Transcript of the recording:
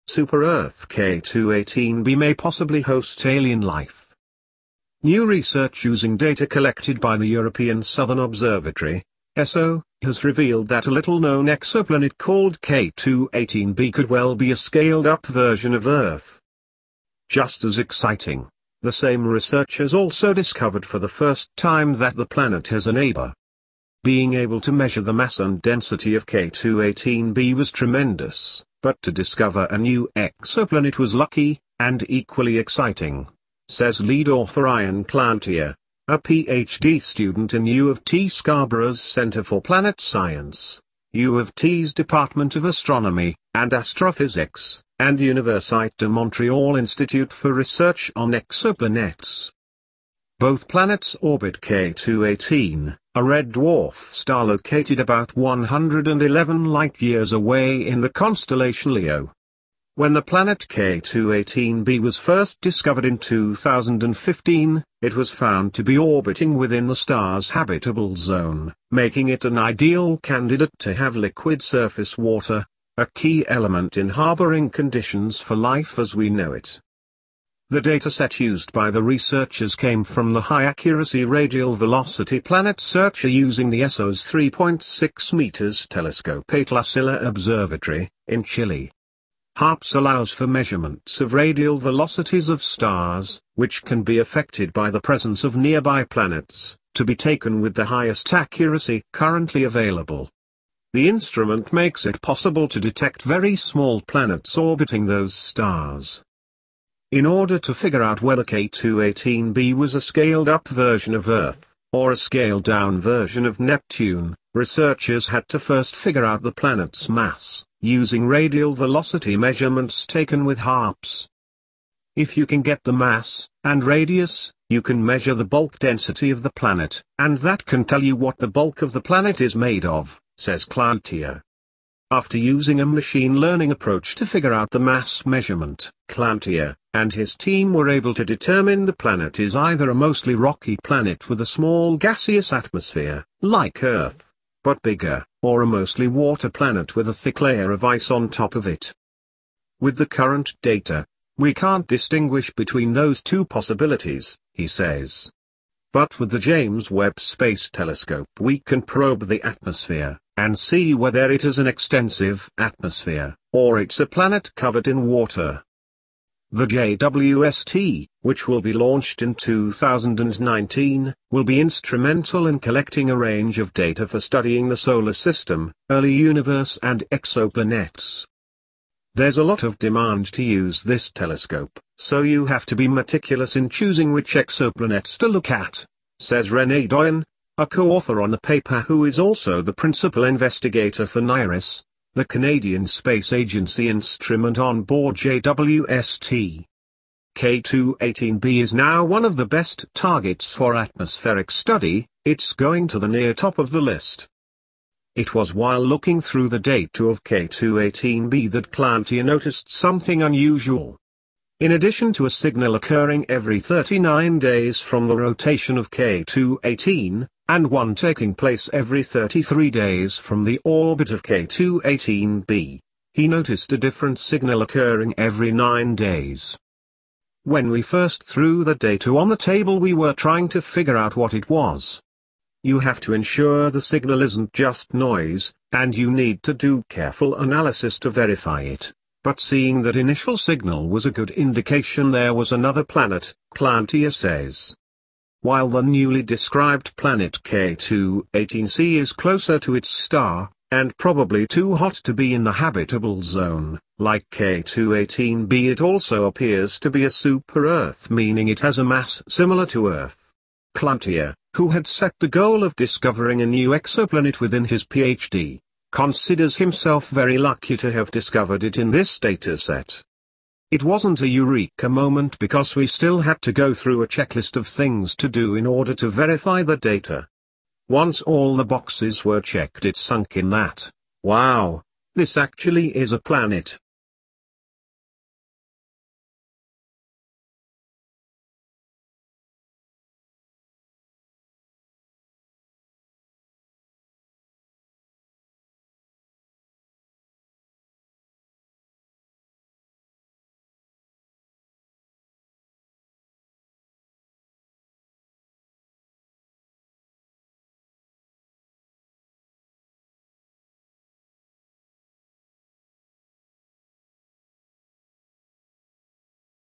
super-Earth K2-18b may possibly host alien life. New research using data collected by the European Southern Observatory, ESO, has revealed that a little-known exoplanet called K2-18b could well be a scaled-up version of Earth. Just as exciting, the same researchers also discovered for the first time that the planet has a neighbor. Being able to measure the mass and density of K2-18b was tremendous, but to discover a new exoplanet was lucky, and equally exciting, says lead author Ian Cloutier, a PhD student in U of T Scarborough's Center for Planet Science, U of T's Department of Astronomy and Astrophysics, and Université de Montréal Institute for Research on Exoplanets. Both planets orbit K2-18, a red dwarf star located about 111 light-years away in the constellation Leo. When the planet K2-18b was first discovered in 2015, it was found to be orbiting within the star's habitable zone, making it an ideal candidate to have liquid surface water, a key element in harboring conditions for life as we know it. The dataset used by the researchers came from the high-accuracy radial velocity planet searcher using the ESO's 3.6 meters telescope at La Silla Observatory, in Chile. HARPS allows for measurements of radial velocities of stars, which can be affected by the presence of nearby planets, to be taken with the highest accuracy currently available. The instrument makes it possible to detect very small planets orbiting those stars. In order to figure out whether K2-18b was a scaled-up version of Earth, or a scaled-down version of Neptune, researchers had to first figure out the planet's mass, using radial velocity measurements taken with HARPS. If you can get the mass and radius, you can measure the bulk density of the planet, and that can tell you what the bulk of the planet is made of, says Cloutier. After using a machine learning approach to figure out the mass measurement, Cloutier and his team were able to determine the planet is either a mostly rocky planet with a small gaseous atmosphere, like Earth, but bigger, or a mostly water planet with a thick layer of ice on top of it. With the current data, we can't distinguish between those two possibilities, he says. But with the James Webb Space Telescope we can probe the atmosphere, and see whether it is an extensive atmosphere, or it's a planet covered in water. The JWST, which will be launched in 2019, will be instrumental in collecting a range of data for studying the solar system, early universe and exoplanets. There's a lot of demand to use this telescope, so you have to be meticulous in choosing which exoplanets to look at, says René Doyen, a co-author on the paper who is also the principal investigator for NIRISS, the Canadian Space Agency instrument on board JWST. K2-18b is now one of the best targets for atmospheric study, it's going to the near top of the list. It was while looking through the data of K2-18b that Cloutier noticed something unusual. In addition to a signal occurring every 39 days from the rotation of K2-18, and one taking place every 33 days from the orbit of K2-18b, he noticed a different signal occurring every 9 days. When we first threw the data on the table we were trying to figure out what it was. You have to ensure the signal isn't just noise, and you need to do careful analysis to verify it, but seeing that initial signal was a good indication there was another planet, Cloutier says. While the newly described planet K2-18c is closer to its star, and probably too hot to be in the habitable zone, like K2-18b, it also appears to be a super-Earth, meaning it has a mass similar to Earth. Cloutier, who had set the goal of discovering a new exoplanet within his PhD, considers himself very lucky to have discovered it in this dataset. It wasn't a eureka moment because we still had to go through a checklist of things to do in order to verify the data. Once all the boxes were checked it sunk in that, wow, this actually is a planet.